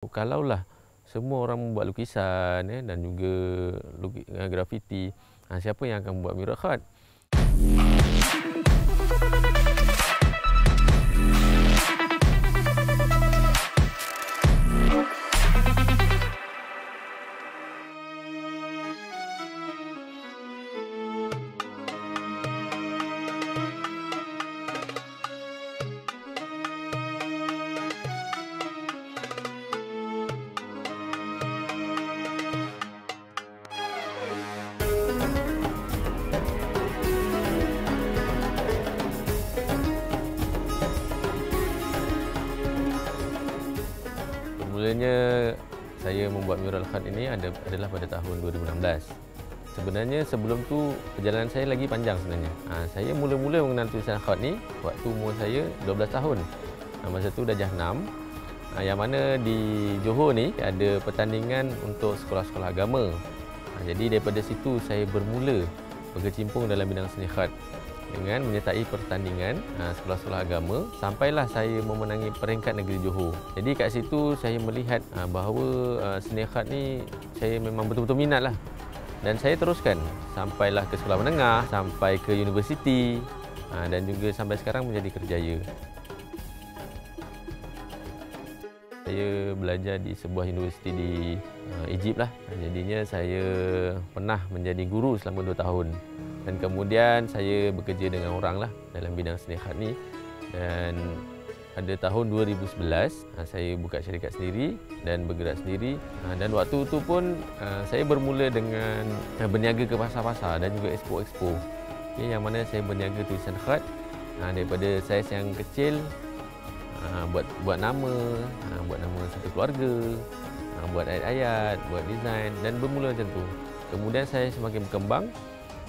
Kalaulah semua orang membuat lukisan dan juga grafiti, siapa yang akan buat mural khat? Mulanya saya membuat mural khat ini adalah pada tahun 2016. Sebenarnya sebelum tu perjalanan saya lagi panjang sebenarnya. Saya mula-mula mengenal tulisan khat ni waktu umur saya 12 tahun. Masa tu darjah 6. Yang mana di Johor ni ada pertandingan untuk sekolah-sekolah agama. Jadi daripada situ saya bermula berkecimpung dalam bidang seni khat dengan menyertai pertandingan sekolah-sekolah agama sampailah saya memenangi peringkat negeri Johor. Jadi kat situ saya melihat bahawa seni khat ni saya memang betul-betul minat lah. Dan saya teruskan sampailah ke sekolah menengah, sampai ke universiti dan juga sampai sekarang menjadi kerjaya. Saya belajar di sebuah universiti di Egypt lah. Jadinya saya pernah menjadi guru selama 2 tahun. Dan kemudian saya bekerja dengan orang lah dalam bidang seni khat ni. Dan pada tahun 2011 saya buka syarikat sendiri dan bergerak sendiri. Dan waktu itu pun saya bermula dengan berniaga ke pasar-pasar dan juga expo-expo. Yang mana saya berniaga tulisan khat daripada saiz yang kecil, buat nama satu keluarga, buat ayat-ayat, buat desain dan bermula macam tu. Kemudian saya semakin berkembang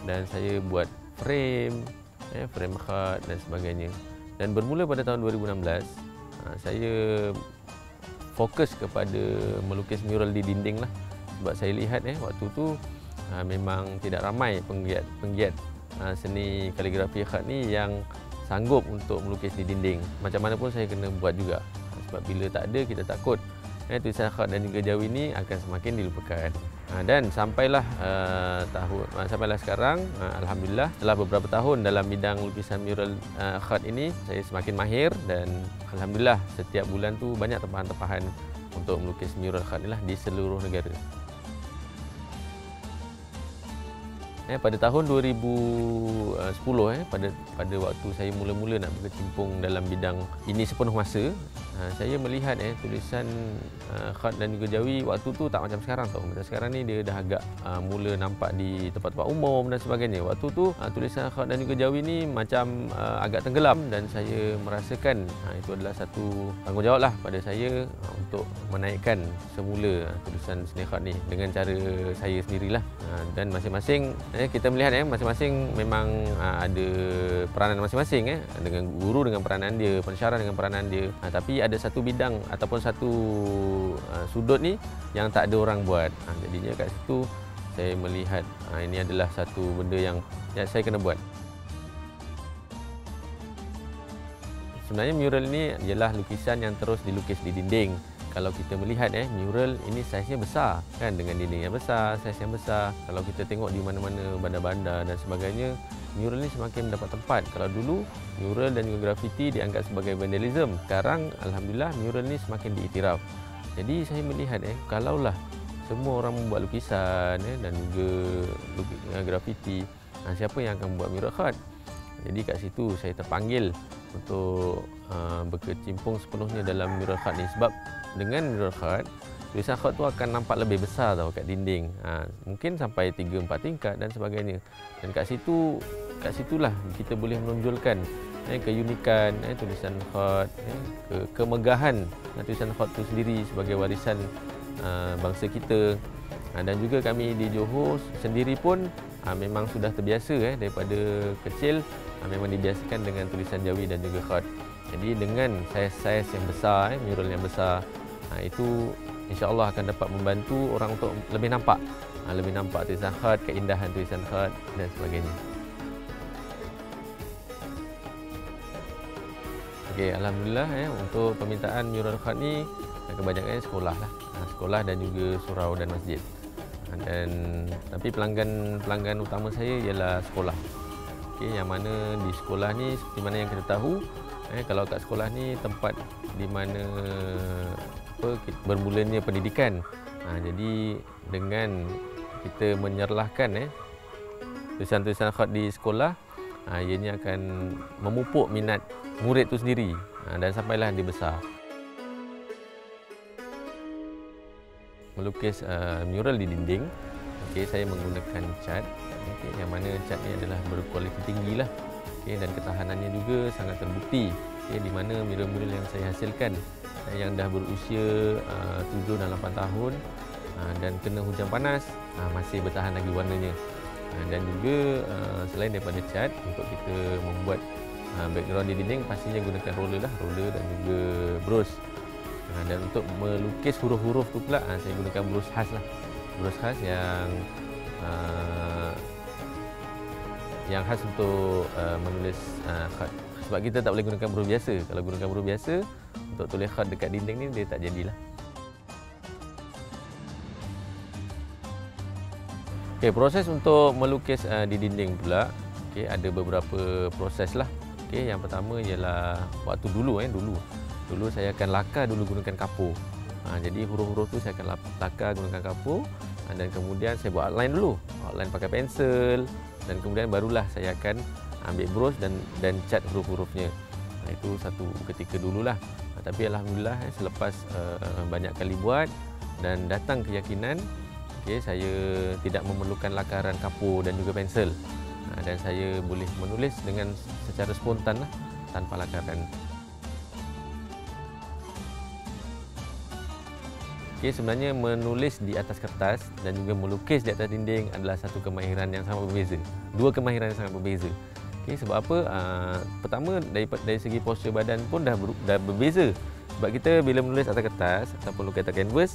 dan saya buat frame khat dan sebagainya. Dan bermula pada tahun 2016, saya fokus kepada melukis mural di dinding lah. Sebab saya lihat waktu tu memang tidak ramai penggiat seni kaligrafi khat ni yang sanggup untuk melukis di dinding. Macam mana pun saya kena buat juga. Sebab bila tak ada, kita takut tulisan khat dan juga jawi ini akan semakin dilupakan. Dan sampailah sekarang, alhamdulillah setelah beberapa tahun dalam bidang lukisan mural khat ini, saya semakin mahir dan alhamdulillah setiap bulan tu banyak tempahan-tempahan untuk melukis mural khat inilah di seluruh negara. Pada tahun 2010 pada waktu saya mula-mula nak berkecimpung dalam bidang ini sepenuh masa, saya melihat tulisan khat dan juga jawi waktu tu tak macam sekarang tau. Macam sekarang ni dia dah agak mula nampak di tempat-tempat umum dan sebagainya. Waktu tu tulisan khat dan juga jawi ni macam agak tenggelam dan saya merasakan itu adalah satu tanggungjawab lah pada saya untuk menaikkan semula tulisan seni khat ni dengan cara saya sendirilah. Dan masing-masing kita melihat masing-masing memang ada peranan masing-masing dengan guru dengan peranan dia, pensyarah dengan peranan dia. Tapi ada satu bidang ataupun satu sudut ni yang tak ada orang buat. Jadinya kat situ saya melihat ini adalah satu benda yang saya kena buat. Sebenarnya mural ini ialah lukisan yang terus dilukis di dinding. Kalau kita melihat mural ini saiznya besar kan, dengan dinding yang besar, saiz yang besar. Kalau kita tengok di mana-mana bandar-bandar dan sebagainya, mural ini semakin mendapat tempat. Kalau dulu mural dan juga grafiti dianggap sebagai vandalism, sekarang alhamdulillah mural ini semakin diiktiraf. Jadi saya melihat kalaulah semua orang membuat lukisan dan juga grafiti, siapa yang akan membuat mural khat? Jadi kat situ saya terpanggil untuk berkecimpung sepenuhnya dalam mural khat ni. Sebab dengan mural khat, tulisan khat tu akan nampak lebih besar tau kat dinding. Mungkin sampai 3-4 tingkat dan sebagainya. Dan kat situlah kita boleh menonjolkan keunikan tulisan khat, kemegahan tulisan khat tu sendiri sebagai warisan bangsa kita. Dan juga kami di Johor sendiri pun memang sudah terbiasa daripada kecil memang dibiasakan dengan tulisan jawi dan juga khat. Jadi dengan saiz-saiz yang besar, mural yang besar, itu insya-Allah akan dapat membantu orang untuk lebih nampak tulisan khat, keindahan tulisan khat dan sebagainya. Okey, alhamdulillah untuk permintaan mural khat ni kebanyakannya sekolah lah, sekolah dan juga surau dan masjid. Dan tapi pelanggan utama saya ialah sekolah. Okey, yang mana di sekolah ni seperti mana yang kita tahu, kalau kat sekolah ni tempat di mana bermulanya pendidikan. Jadi dengan kita menyerlahkan tulisan-tulisan khat di sekolah, ianya akan memupuk minat murid tu sendiri, dan sampailah dia besar. Melukis mural di dinding, saya menggunakan cat, yang mana cat ni adalah berkualiti tinggi lah, dan ketahanannya juga sangat terbukti, di mana mural-mural yang saya hasilkan yang dah berusia 7 dan 8 tahun dan kena hujan panas masih bertahan lagi warnanya. Dan juga selain daripada cat, untuk kita membuat background di dinding pastinya gunakan roller dan juga brush. Dan untuk melukis huruf-huruf tu pula saya gunakan brush khas lah. Brush khas yang khas untuk menulis khat. Sebab kita tak boleh gunakan brush biasa. Kalau gunakan brush biasa untuk tulis khat dekat dinding ni dia tak jadilah. Proses untuk melukis di dinding pula, ada beberapa proses lah. Yang pertama ialah waktu dulu saya akan lakar dulu gunakan kapur. Jadi huruf-huruf tu saya akan lakar gunakan kapur, dan kemudian saya buat outline dulu. Outline pakai pensel, dan kemudian barulah saya akan ambil brush dan cat huruf-hurufnya. Itu satu ketika dululah. Tapi alhamdulillah selepas banyak kali buat dan datang keyakinan, saya tidak memerlukan lakaran kapur dan juga pensel. Dan saya boleh menulis dengan secara spontan lah, tanpa lakaran. Sebenarnya menulis di atas kertas dan juga melukis di atas dinding adalah satu kemahiran yang sangat berbeza. Dua kemahiran yang sangat berbeza. Sebab apa? Pertama, dari segi postur badan pun dah berbeza. Sebab kita bila menulis atas kertas ataupun lukis atas kanvas,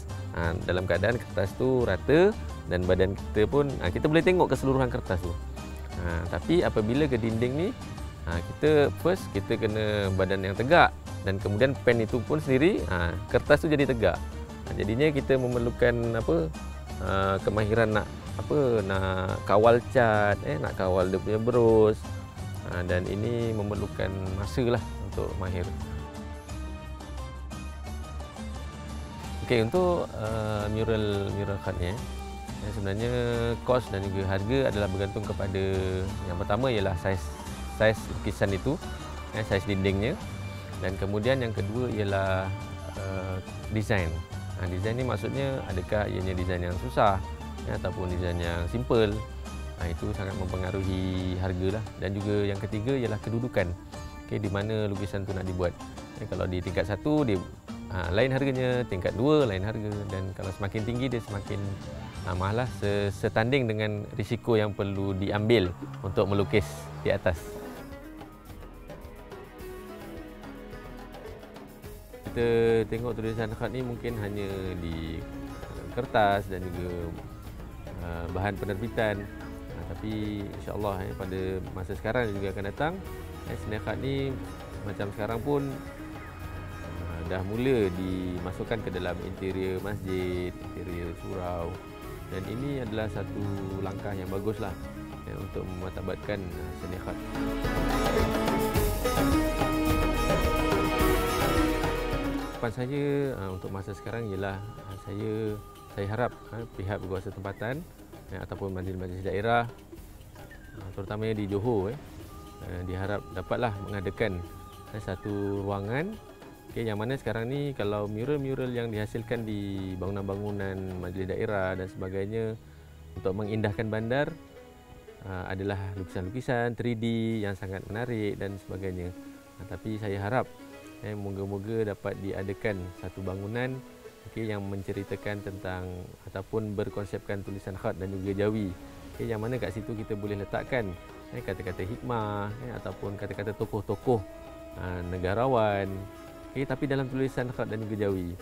dalam keadaan kertas tu rata dan badan kita pun kita boleh tengok keseluruhan kertas tu. Tapi apabila ke dinding ni, kita kena badan yang tegak, dan kemudian pen itu pun sendiri kertas tu jadi tegak. Jadinya kita memerlukan kemahiran nak kawal cat, nak kawal dia punya brush, dan ini memerlukan masa lah untuk mahir. Untuk mural khat ni, sebenarnya kos dan juga harga adalah bergantung kepada, yang pertama ialah saiz lukisan itu, saiz dindingnya, dan kemudian yang kedua ialah desain. Desain ni maksudnya adakah ianya desain yang susah ataupun desain yang simple. Itu sangat mempengaruhi harga lah. Dan juga yang ketiga ialah kedudukan, di mana lukisan tu nak dibuat. Kalau di tingkat 1 dia lain harganya, tingkat 2 lain harga, dan kalau semakin tinggi dia semakin mahal lah, setanding dengan risiko yang perlu diambil untuk melukis di atas. Kita tengok tulisan khat ni mungkin hanya di kertas dan juga bahan penerbitan, tapi insya-Allah pada masa sekarang juga akan datang, seni khat ni macam sekarang pun dah mula dimasukkan ke dalam interior masjid, interior surau, dan ini adalah satu langkah yang baguslah untuk memartabatkan seni khat. Harapan saya untuk masa sekarang ialah saya harap pihak berkuasa tempatan ataupun majlis-majlis daerah, terutamanya di Johor, diharap dapatlah mengadakan satu ruangan, yang mana sekarang ni kalau mural-mural yang dihasilkan di bangunan-bangunan majlis daerah dan sebagainya untuk mengindahkan bandar adalah lukisan-lukisan 3D yang sangat menarik dan sebagainya. Tapi saya harap moga-moga dapat diadakan satu bangunan yang menceritakan tentang ataupun berkonsepkan tulisan khat dan juga jawi, yang mana kat situ kita boleh letakkan kata-kata hikmah ataupun kata-kata tokoh-tokoh negarawan, tapi dalam tulisan khat dan juga jawi.